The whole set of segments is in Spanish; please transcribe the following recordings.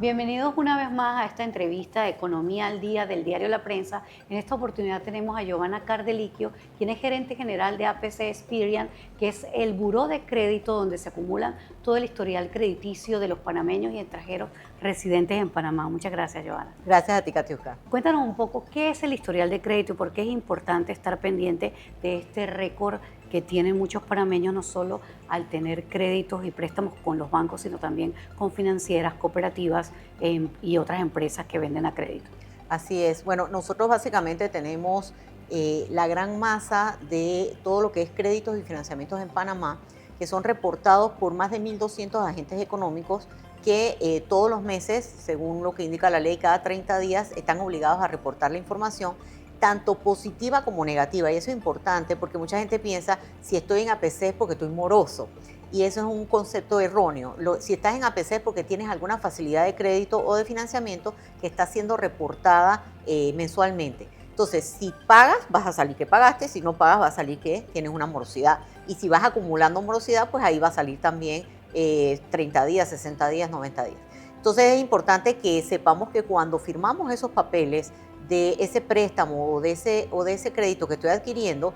Bienvenidos una vez más a esta entrevista de Economía al Día del diario La Prensa. En esta oportunidad tenemos a Giovanna Cardeliquio, quien es gerente general de APC Experian, que es el buró de crédito donde se acumulan todo el historial crediticio de los panameños y extranjeros residentes en Panamá. Muchas gracias, Giovanna. Gracias a ti, Katiuska. Cuéntanos un poco qué es el historial de crédito y por qué es importante estar pendiente de este récord que tienen muchos panameños, no solo al tener créditos y préstamos con los bancos, sino también con financieras, cooperativas y otras empresas que venden a crédito. Así es. Bueno, nosotros básicamente tenemos la gran masa de todo lo que es créditos y financiamientos en Panamá, que son reportados por más de 1.200 agentes económicos que todos los meses, según lo que indica la ley, cada 30 días están obligados a reportar la información, tanto positiva como negativa. Y eso es importante porque mucha gente piensa, si estoy en APC es porque estoy moroso. Y eso es un concepto erróneo. Si estás en APC es porque tienes alguna facilidad de crédito o de financiamiento que está siendo reportada mensualmente. Entonces, si pagas, vas a salir que pagaste. Si no pagas, va a salir que tienes una morosidad. Y si vas acumulando morosidad, pues ahí va a salir también 30 días, 60 días, 90 días. Entonces, es importante que sepamos que cuando firmamos esos papeles de ese préstamo o de ese crédito que estoy adquiriendo,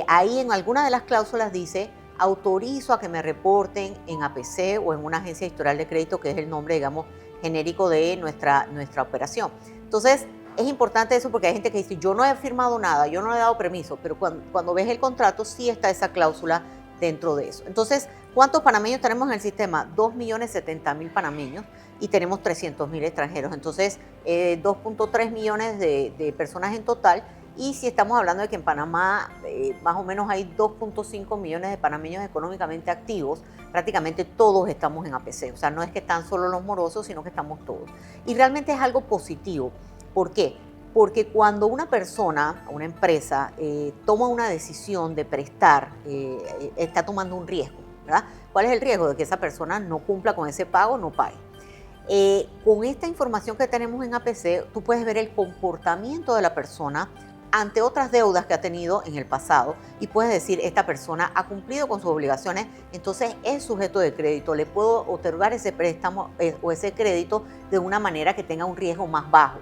ahí en alguna de las cláusulas dice: autorizo a que me reporten en APC o en una agencia historial de crédito, que es el nombre, digamos, genérico de nuestra operación. Entonces, es importante eso porque hay gente que dice, yo no he firmado nada, yo no he dado permiso, pero cuando ves el contrato sí está esa cláusula dentro de eso. Entonces, ¿cuántos panameños tenemos en el sistema? 2.070.000 panameños y tenemos 300.000 extranjeros. Entonces, 2.3 millones de personas en total. Y si estamos hablando de que en Panamá más o menos hay 2.5 millones de panameños económicamente activos, prácticamente todos estamos en APC. O sea, no es que están solo los morosos, sino que estamos todos. Y realmente es algo positivo. ¿Por qué? Porque cuando una persona, una empresa, toma una decisión de prestar, está tomando un riesgo, ¿verdad? ¿Cuál es el riesgo? De que esa persona no cumpla con ese pago, no pague. Con esta información que tenemos en APC, tú puedes ver el comportamiento de la persona ante otras deudas que ha tenido en el pasado y puedes decir, esta persona ha cumplido con sus obligaciones, entonces es sujeto de crédito, le puedo otorgar ese préstamo o ese crédito de una manera que tenga un riesgo más bajo.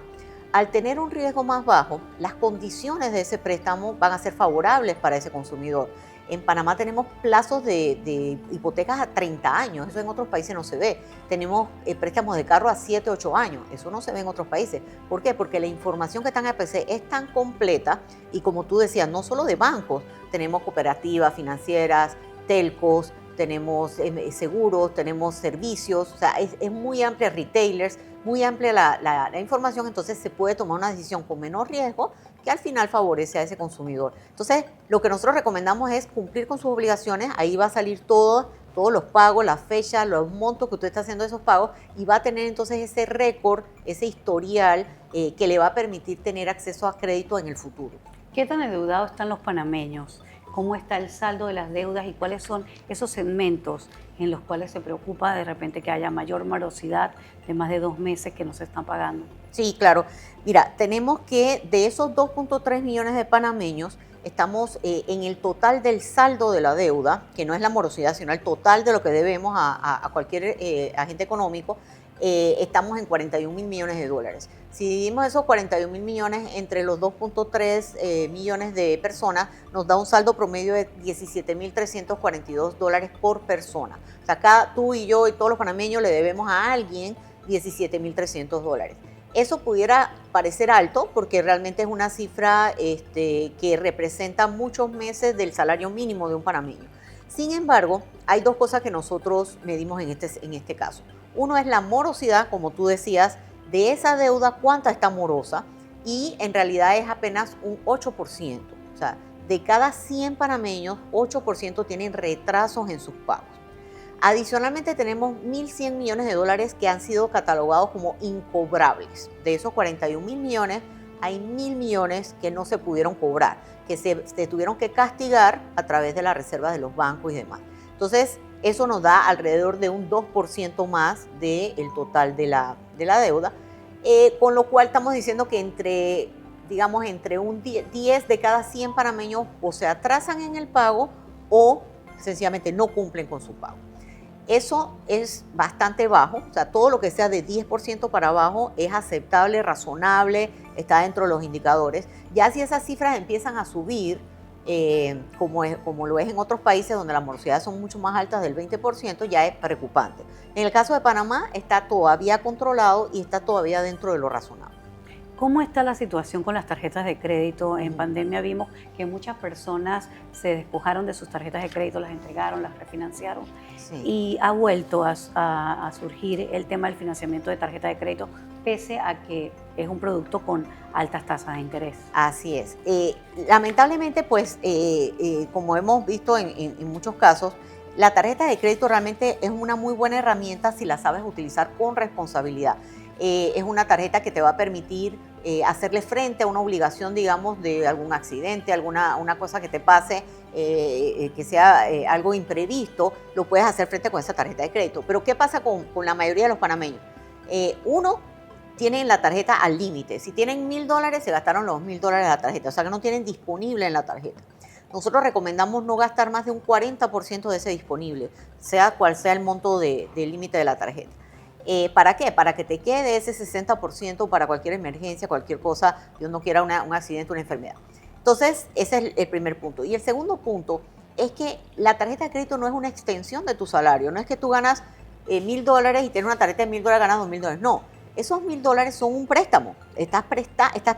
Al tener un riesgo más bajo, las condiciones de ese préstamo van a ser favorables para ese consumidor. En Panamá tenemos plazos de hipotecas a 30 años, eso en otros países no se ve. Tenemos préstamos de carro a 7, 8 años, eso no se ve en otros países. ¿Por qué? Porque la información que está en APC es tan completa y, como tú decías, no solo de bancos, tenemos cooperativas, financieras, telcos, tenemos seguros, tenemos servicios, o sea, es muy amplia, retailers, muy amplia la información, entonces se puede tomar una decisión con menor riesgo que al final favorece a ese consumidor. Entonces, lo que nosotros recomendamos es cumplir con sus obligaciones, ahí va a salir todos los pagos, las fechas, los montos que usted está haciendo de esos pagos y va a tener entonces ese récord, ese historial que le va a permitir tener acceso a crédito en el futuro. ¿Qué tan endeudados están los panameños? ¿Cómo está el saldo de las deudas y cuáles son esos segmentos en los cuales se preocupa de repente que haya mayor morosidad de más de 2 meses que no se están pagando? Sí, claro. Mira, tenemos que de esos 2.3 millones de panameños, estamos en el total del saldo de la deuda, que no es la morosidad, sino el total de lo que debemos a cualquier agente económico, estamos en 41.000 millones de dólares. Si dividimos esos 41.000 millones entre los 2.3 millones de personas, nos da un saldo promedio de 17.342 dólares por persona. O sea, acá tú y yo y todos los panameños le debemos a alguien 17.300 dólares. Eso pudiera parecer alto porque realmente es una cifra que representa muchos meses del salario mínimo de un panameño. Sin embargo, hay dos cosas que nosotros medimos en este caso. Uno es la morosidad, como tú decías, de esa deuda, cuánta está morosa, y en realidad es apenas un 8%. O sea, de cada 100 panameños, 8% tienen retrasos en sus pagos. Adicionalmente tenemos 1.100 millones de dólares que han sido catalogados como incobrables. De esos 41.000 millones, hay 1.000 millones que no se pudieron cobrar, que se tuvieron que castigar a través de las reservas de los bancos y demás. Entonces, eso nos da alrededor de un 2% más del total de la deuda, con lo cual estamos diciendo que entre un 10 de cada 100 panameños o se atrasan en el pago o sencillamente no cumplen con su pago. Eso es bastante bajo, o sea, todo lo que sea de 10% para abajo es aceptable, razonable, está dentro de los indicadores. Ya si esas cifras empiezan a subir, como lo es en otros países donde las morosidades son mucho más altas del 20%, ya es preocupante. En el caso de Panamá está todavía controlado y está todavía dentro de lo razonable. ¿Cómo está la situación con las tarjetas de crédito? En pandemia vimos que muchas personas se despojaron de sus tarjetas de crédito, las entregaron, las refinanciaron, Sí. y ha vuelto a surgir el tema del financiamiento de tarjeta de crédito, pese a que es un producto con altas tasas de interés. Así es. Lamentablemente, pues, como hemos visto en muchos casos, la tarjeta de crédito realmente es una muy buena herramienta si la sabes utilizar con responsabilidad. Es una tarjeta que te va a permitir hacerle frente a una obligación, digamos, de algún accidente, una cosa que te pase, que sea algo imprevisto, lo puedes hacer frente con esa tarjeta de crédito. Pero ¿qué pasa con la mayoría de los panameños? Uno, tienen la tarjeta al límite. Si tienen $1,000, se gastaron los $1,000 de la tarjeta, o sea que no tienen disponible en la tarjeta. Nosotros recomendamos no gastar más de un 40% de ese disponible, sea cual sea el monto del límite de la tarjeta. ¿Para qué? Para que te quede ese 60% para cualquier emergencia, cualquier cosa, Dios no quiera un accidente, una enfermedad. Entonces, ese es el primer punto. Y el segundo punto es que la tarjeta de crédito no es una extensión de tu salario, no es que tú ganas $1,000 y tienes una tarjeta de $1,000, ganas $2,000, no. Esos $1,000 son un préstamo. Estás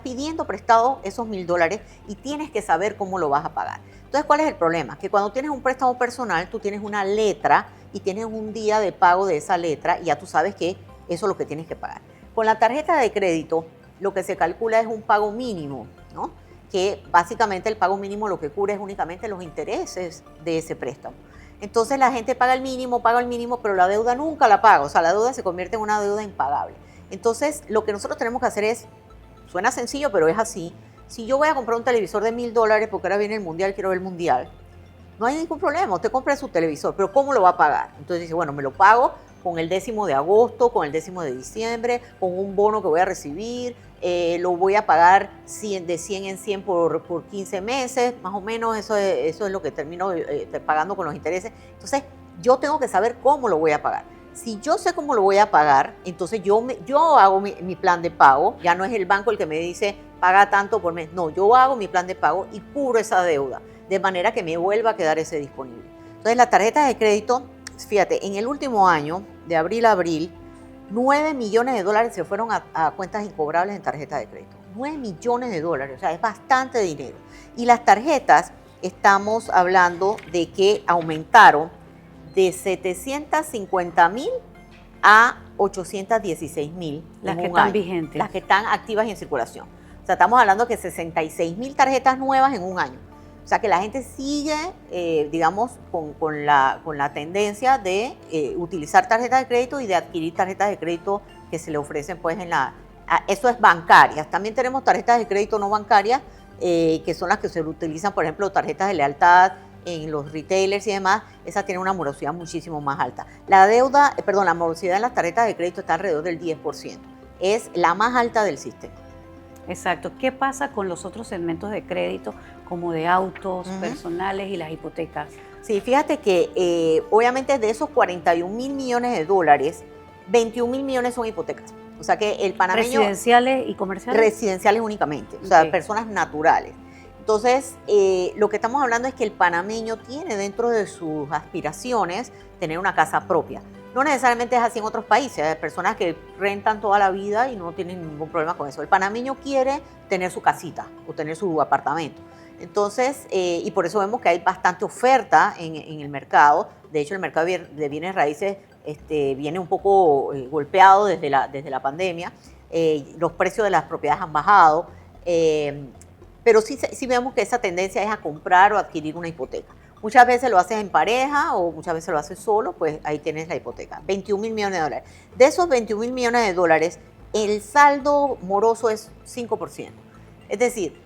pidiendo prestado esos $1,000 y tienes que saber cómo lo vas a pagar. Entonces, ¿cuál es el problema? Que cuando tienes un préstamo personal, tú tienes una letra y tienes un día de pago de esa letra y ya tú sabes que eso es lo que tienes que pagar. Con la tarjeta de crédito, lo que se calcula es un pago mínimo, ¿no? Que básicamente el pago mínimo lo que cubre es únicamente los intereses de ese préstamo. Entonces la gente paga el mínimo, pero la deuda nunca la paga. O sea, la deuda se convierte en una deuda impagable. Entonces, lo que nosotros tenemos que hacer es, suena sencillo, pero es así. Si yo voy a comprar un televisor de $1,000 porque ahora viene el mundial, quiero ver el mundial, no hay ningún problema, usted compra su televisor, pero ¿cómo lo va a pagar? Entonces dice, bueno, me lo pago con el 10º de agosto, con el 10º de diciembre, con un bono que voy a recibir, lo voy a pagar de 100 en 100 por 15 meses, más o menos eso es lo que termino pagando con los intereses. Entonces, yo tengo que saber cómo lo voy a pagar. Si yo sé cómo lo voy a pagar, entonces yo hago mi plan de pago. Ya no es el banco el que me dice, paga tanto por mes. No, yo hago mi plan de pago y cubro esa deuda, de manera que me vuelva a quedar ese disponible. Entonces, las tarjetas de crédito, fíjate, en el último año, de abril a abril, $9 millones se fueron a cuentas incobrables en tarjetas de crédito. $9 millones, o sea, es bastante dinero. Y las tarjetas, estamos hablando de que aumentaron de 750,000 a 816,000. Las que están vigentes. Las que están activas y en circulación. O sea, estamos hablando que 66,000 tarjetas nuevas en un año. O sea, que la gente sigue, digamos, con la tendencia de utilizar tarjetas de crédito y de adquirir tarjetas de crédito que se le ofrecen, pues, eso es bancarias. También tenemos tarjetas de crédito no bancarias, que son las que se utilizan, por ejemplo, tarjetas de lealtad en los retailers y demás. Esas tienen una morosidad muchísimo más alta. La morosidad en las tarjetas de crédito está alrededor del 10%. Es la más alta del sistema. Exacto. ¿Qué pasa con los otros segmentos de crédito, como de autos, personales y las hipotecas? Sí, fíjate que obviamente de esos $41,000 millones, $21,000 millones son hipotecas. O sea que el panameño... ¿Residenciales y comerciales? Residenciales únicamente, o sea, personas naturales. Entonces, lo que estamos hablando es que el panameño tiene dentro de sus aspiraciones tener una casa propia. No necesariamente es así en otros países, hay personas que rentan toda la vida y no tienen ningún problema con eso. El panameño quiere tener su casita o tener su apartamento. Entonces, y por eso vemos que hay bastante oferta en el mercado. De hecho, el mercado de bienes raíces viene un poco golpeado desde la pandemia. Los precios de las propiedades han bajado, pero sí vemos que esa tendencia es a comprar o adquirir una hipoteca. Muchas veces lo haces en pareja o muchas veces lo haces solo, pues ahí tienes la hipoteca. $21,000 millones. De esos $21,000 millones, el saldo moroso es 5%. Es decir,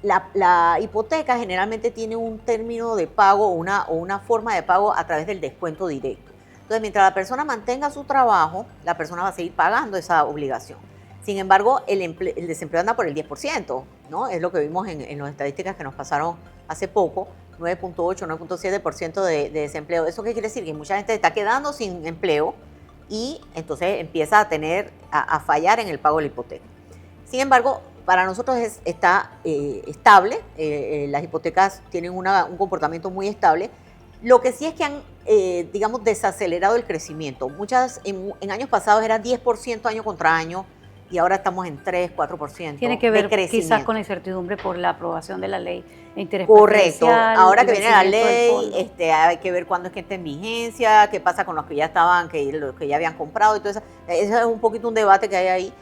la hipoteca generalmente tiene un término de pago o una forma de pago a través del descuento directo. Entonces, mientras la persona mantenga su trabajo, la persona va a seguir pagando esa obligación. Sin embargo, el desempleo anda por el 10%, ¿no? Es lo que vimos en las estadísticas que nos pasaron hace poco, 9.8, 9.7% de desempleo. ¿Eso qué quiere decir? Que mucha gente está quedando sin empleo y entonces empieza a fallar en el pago de la hipoteca. Sin embargo, para nosotros está estable, las hipotecas tienen un comportamiento muy estable. Lo que sí es que han, digamos, desacelerado el crecimiento. Muchas, en años pasados era 10% año contra año y ahora estamos en 3, 4% Tiene que ver de crecimiento. quizás con la incertidumbre por la aprobación de la ley de interés Correcto. preferencial. Ahora que viene la ley, hay que ver cuándo es que está en vigencia, qué pasa con los que ya estaban, los que ya habían comprado y todo eso. Eso es un poquito un debate que hay ahí.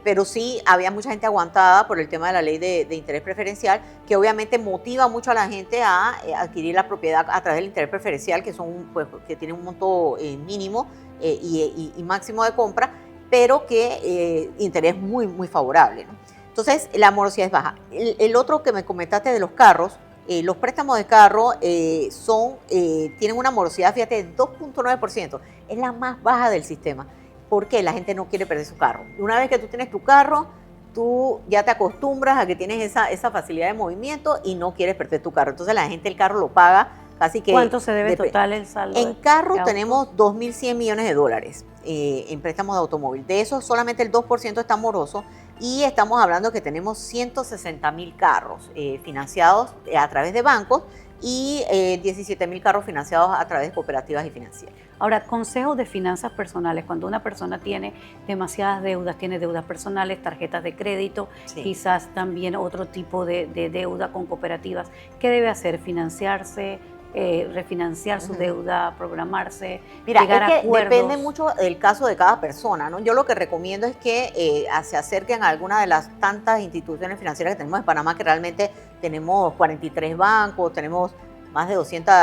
Pero sí había mucha gente aguantada por el tema de la ley de interés preferencial, que obviamente motiva mucho a la gente a adquirir la propiedad a través del interés preferencial, que tiene un monto mínimo y máximo de compra, pero que interés muy, muy favorable, ¿no? Entonces, la morosidad es baja. El otro que me comentaste de los carros, los préstamos de carro tienen una morosidad, fíjate, de 2.9%. Es la más baja del sistema. Porque la gente no quiere perder su carro. Una vez que tú tienes tu carro, tú ya te acostumbras a que tienes esa facilidad de movimiento y no quieres perder tu carro. Entonces la gente el carro lo paga casi que... ¿Cuánto se debe total el saldo? En carro tenemos 2.100 millones de dólares en préstamos de automóvil. De eso solamente el 2% está moroso y estamos hablando que tenemos 160.000 carros financiados a través de bancos y 17.000 carros financiados a través de cooperativas y financieras. Ahora, consejos de finanzas personales. Cuando una persona tiene demasiadas deudas, tiene deudas personales, tarjetas de crédito, sí, quizás también otro tipo de deuda con cooperativas, ¿qué debe hacer? ¿Financiarse? ¿Refinanciar su deuda? ¿Programarse? Mira, llegar es que a acuerdos? Depende mucho del caso de cada persona, ¿no? Yo lo que recomiendo es que se acerquen a alguna de las tantas instituciones financieras que tenemos en Panamá, que realmente tenemos 43 bancos, tenemos más de 200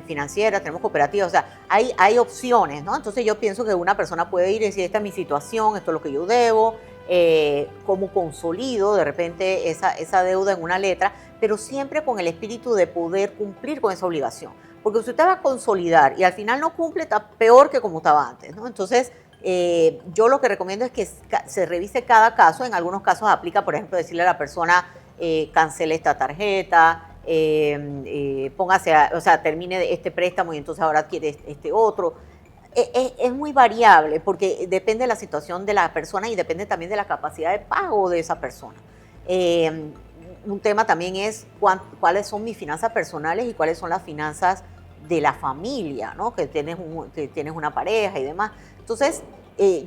financieras, tenemos cooperativas, o sea, hay opciones, ¿no? Entonces yo pienso que una persona puede ir y decir, esta es mi situación, esto es lo que yo debo, cómo consolido de repente esa deuda en una letra, pero siempre con el espíritu de poder cumplir con esa obligación. Porque si usted va a consolidar y al final no cumple, está peor que como estaba antes, ¿no? Entonces, yo lo que recomiendo es que se revise cada caso. En algunos casos aplica, por ejemplo, decirle a la persona, cancele esta tarjeta, póngase, o sea, termine este préstamo y entonces ahora adquiere este otro. Es muy variable porque depende de la situación de la persona y depende también de la capacidad de pago de esa persona. Un tema también es cuáles son mis finanzas personales y cuáles son las finanzas de la familia, ¿no? Que tienes una pareja y demás. Entonces,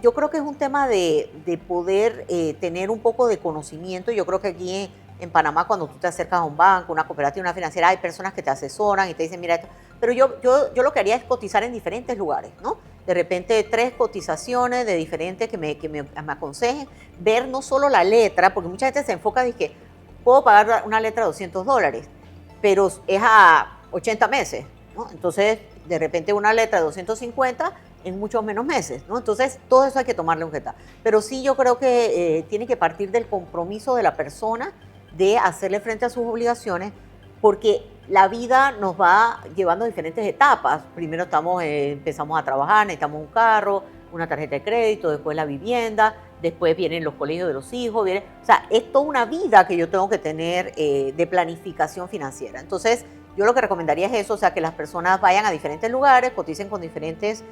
yo creo que es un tema de poder tener un poco de conocimiento. Yo creo que aquí en Panamá, cuando tú te acercas a un banco, una cooperativa, una financiera, hay personas que te asesoran y te dicen, mira esto. Pero yo lo que haría es cotizar en diferentes lugares, ¿no? De repente 3 cotizaciones de diferentes que me aconsejen, ver no solo la letra, porque mucha gente se enfoca y que puedo pagar una letra de $200, pero es a 80 meses, ¿no? Entonces, de repente una letra de 250 en muchos menos meses, ¿no? Entonces, todo eso hay que tomarle en cuenta. Pero sí, yo creo que tiene que partir del compromiso de la persona de hacerle frente a sus obligaciones, porque la vida nos va llevando a diferentes etapas. Primero empezamos a trabajar, necesitamos un carro, una tarjeta de crédito, después la vivienda, después vienen los colegios de los hijos, o sea, es toda una vida que yo tengo que tener de planificación financiera. Entonces, yo lo que recomendaría es eso, o sea, que las personas vayan a diferentes lugares, coticen con diferentes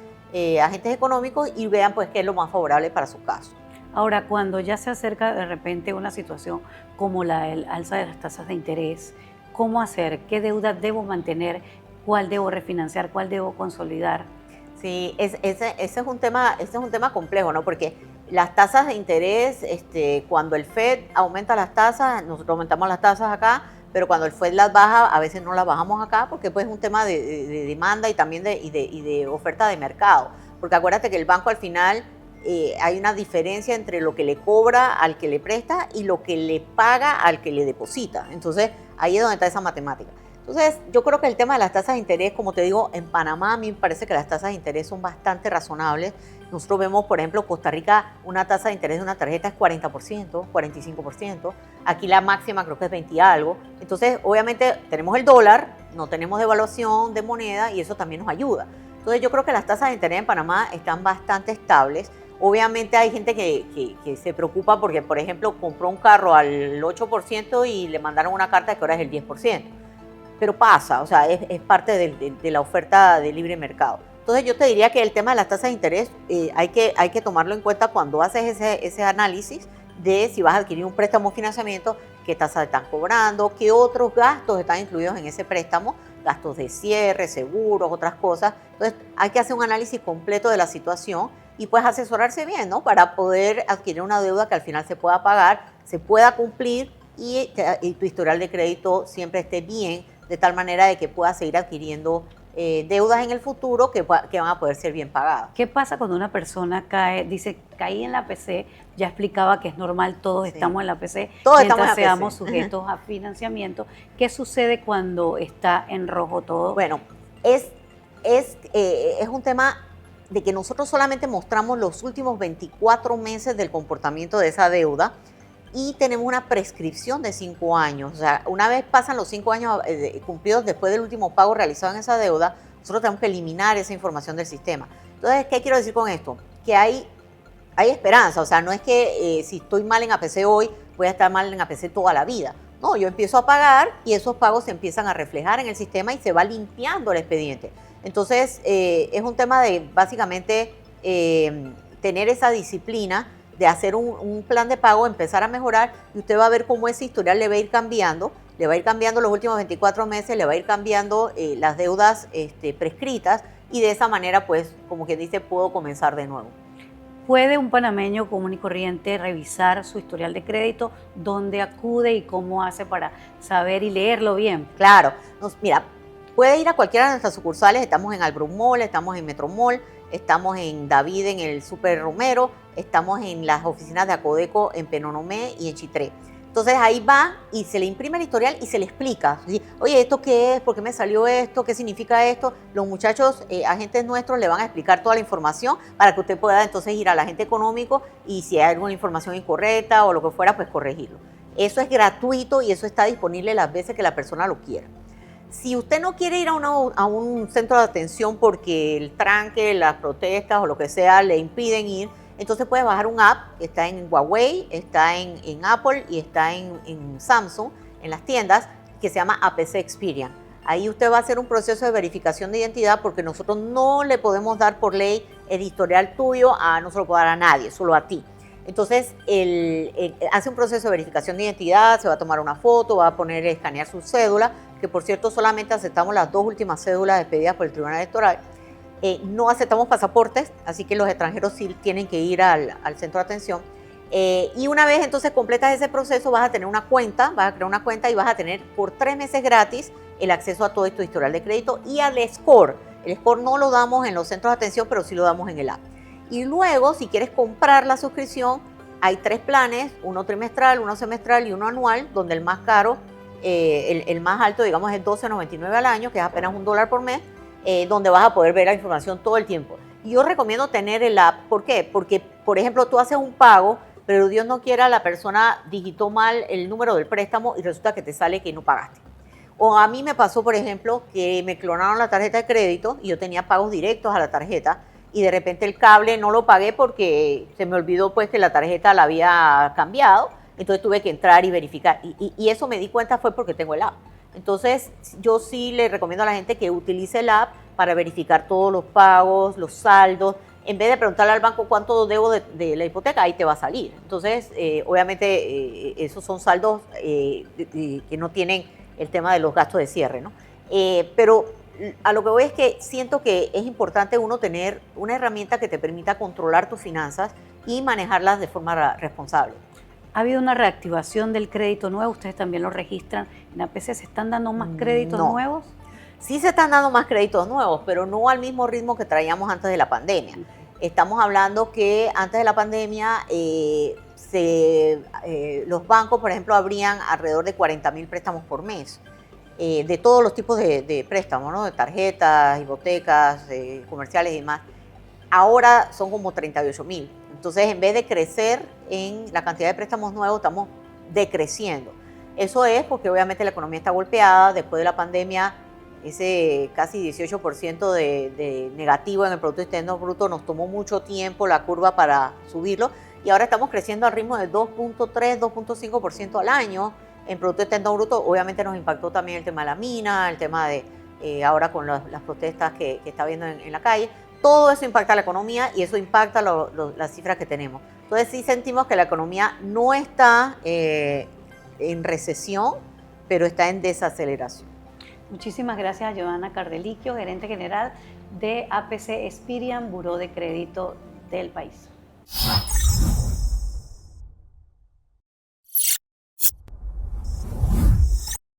agentes económicos y vean pues qué es lo más favorable para su caso. Ahora, cuando ya se acerca de repente una situación como el alza de las tasas de interés, ¿cómo hacer? ¿Qué deuda debo mantener? ¿Cuál debo refinanciar? ¿Cuál debo consolidar? Sí, ese es un tema complejo, ¿no? Porque las tasas de interés, cuando el FED aumenta las tasas, nosotros aumentamos las tasas acá, pero cuando el FED las baja, a veces no las bajamos acá porque pues es un tema de demanda y también de oferta de mercado. Porque acuérdate que el banco al final hay una diferencia entre lo que le cobra al que le presta y lo que le paga al que le deposita. Entonces, ahí es donde está esa matemática. Entonces, yo creo que el tema de las tasas de interés, como te digo, en Panamá a mí me parece que las tasas de interés son bastante razonables. Nosotros vemos, por ejemplo, Costa Rica, una tasa de interés de una tarjeta es 40%, 45%. Aquí la máxima creo que es 20 y algo. Entonces, obviamente, tenemos el dólar, no tenemos devaluación de moneda y eso también nos ayuda. Entonces, yo creo que las tasas de interés en Panamá están bastante estables. Obviamente hay gente que se preocupa porque, por ejemplo, compró un carro al 8% y le mandaron una carta que ahora es el 10%. pero pasa, o sea, es parte de la oferta de libre mercado. Entonces yo te diría que el tema de las tasas de interés hay que tomarlo en cuenta cuando haces ese análisis de si vas a adquirir un préstamo o financiamiento, qué tasas están cobrando, qué otros gastos están incluidos en ese préstamo, gastos de cierre, seguros, otras cosas. Entonces hay que hacer un análisis completo de la situación y pues asesorarse bien, ¿no? Para poder adquirir una deuda que al final se pueda pagar, se pueda cumplir y tu historial de crédito siempre esté bien, de tal manera de que puedas seguir adquiriendo deudas en el futuro que van a poder ser bien pagadas. ¿Qué pasa cuando una persona dice, caí en la PC? Ya explicaba que es normal, todos estamos en la PC, todos mientras seamos sujetos a financiamiento. ¿Qué sucede cuando está en rojo todo? Bueno, es un tema de que nosotros solamente mostramos los últimos 24 meses del comportamiento de esa deuda y tenemos una prescripción de 5 años. O sea, una vez pasan los 5 años cumplidos después del último pago realizado en esa deuda, nosotros tenemos que eliminar esa información del sistema. Entonces, ¿qué quiero decir con esto? Que hay esperanza, o sea, no es que si estoy mal en APC hoy, voy a estar mal en APC toda la vida. No, yo empiezo a pagar y esos pagos se empiezan a reflejar en el sistema y se va limpiando el expediente. Entonces, es un tema de básicamente tener esa disciplina de hacer un plan de pago, empezar a mejorar y usted va a ver cómo ese historial le va a ir cambiando los últimos 24 meses, le va a ir cambiando las deudas prescritas y de esa manera, pues, como quien dice, puedo comenzar de nuevo. ¿Puede un panameño común y corriente revisar su historial de crédito? ¿Dónde acude y cómo hace para saber y leerlo bien? Claro, mira, puede ir a cualquiera de nuestras sucursales, estamos en Albrook Mall, estamos en Metro Mall, estamos en David en el Super Romero, estamos en las oficinas de Acodeco en Penonomé y en Chitré. Entonces ahí va y se le imprime el historial y se le explica. Oye, ¿esto qué es? ¿Por qué me salió esto? ¿Qué significa esto? Los muchachos, agentes nuestros, le van a explicar toda la información para que usted pueda entonces ir al agente económico y si hay alguna información incorrecta o lo que fuera, pues corregirlo. Eso es gratuito y eso está disponible las veces que la persona lo quiera. Si usted no quiere ir a un centro de atención porque el tranque, las protestas o lo que sea le impiden ir, entonces puede bajar un app que está en Huawei, está en Apple y está en Samsung, en las tiendas, que se llama APC Experian. Ahí usted va a hacer un proceso de verificación de identidad porque nosotros no le podemos dar por ley el historial tuyo, no se lo puede dar a nadie, solo a ti. Entonces, hace un proceso de verificación de identidad, se va a tomar una foto, va a escanear su cédula, que por cierto solamente aceptamos las 2 últimas cédulas expedidas por el Tribunal Electoral. No aceptamos pasaportes, así que los extranjeros sí tienen que ir al centro de atención. Y una vez entonces completas ese proceso, vas a tener una cuenta, vas a crear una cuenta y vas a tener por 3 meses gratis el acceso a todo tu historial de crédito y al score. El score no lo damos en los centros de atención, pero sí lo damos en el app. Y luego, si quieres comprar la suscripción, hay 3 planes, uno trimestral, uno semestral y uno anual, donde el más caro, el más alto, digamos, es $12.99 al año, que es apenas $1 por mes, donde vas a poder ver la información todo el tiempo. Y yo recomiendo tener el app, ¿por qué? Porque, por ejemplo, tú haces un pago, pero Dios no quiera, la persona digitó mal el número del préstamo y resulta que te sale que no pagaste. O a mí me pasó, por ejemplo, que me clonaron la tarjeta de crédito y yo tenía pagos directos a la tarjeta y de repente el cable no lo pagué porque se me olvidó pues que la tarjeta la había cambiado, entonces tuve que entrar y verificar. Y eso me di cuenta fue porque tengo el app. Entonces, yo sí le recomiendo a la gente que utilice el app para verificar todos los pagos, los saldos. En vez de preguntarle al banco cuánto debo de la hipoteca, ahí te va a salir. Entonces, obviamente, esos son saldos que no tienen el tema de los gastos de cierre, ¿no? Pero a lo que voy es que siento que es importante uno tener una herramienta que te permita controlar tus finanzas y manejarlas de forma responsable. ¿Ha habido una reactivación del crédito nuevo? ¿Ustedes también lo registran en APC? ¿Se están dando más créditos nuevos? Sí se están dando más créditos nuevos, pero no al mismo ritmo que traíamos antes de la pandemia. Estamos hablando que antes de la pandemia los bancos, por ejemplo, abrían alrededor de 40.000 préstamos por mes, de todos los tipos de préstamos, ¿no? De tarjetas, hipotecas, comerciales y demás. Ahora son como 38.000. Entonces, en vez de crecer en la cantidad de préstamos nuevos, estamos decreciendo. Eso es porque obviamente la economía está golpeada. Después de la pandemia, ese casi 18% de negativo en el Producto Interno Bruto nos tomó mucho tiempo la curva para subirlo. Y ahora estamos creciendo al ritmo de 2.3, 2.5% al año. en Producto Interno Bruto. Obviamente nos impactó también el tema de la mina, el tema de ahora con las protestas que está habiendo en la calle. Todo eso impacta la economía y eso impacta las cifras que tenemos. Entonces sí sentimos que la economía no está en recesión, pero está en desaceleración. Muchísimas gracias a Giovanna Cardeliquio, gerente general de APC Experian, Buró de Crédito del país.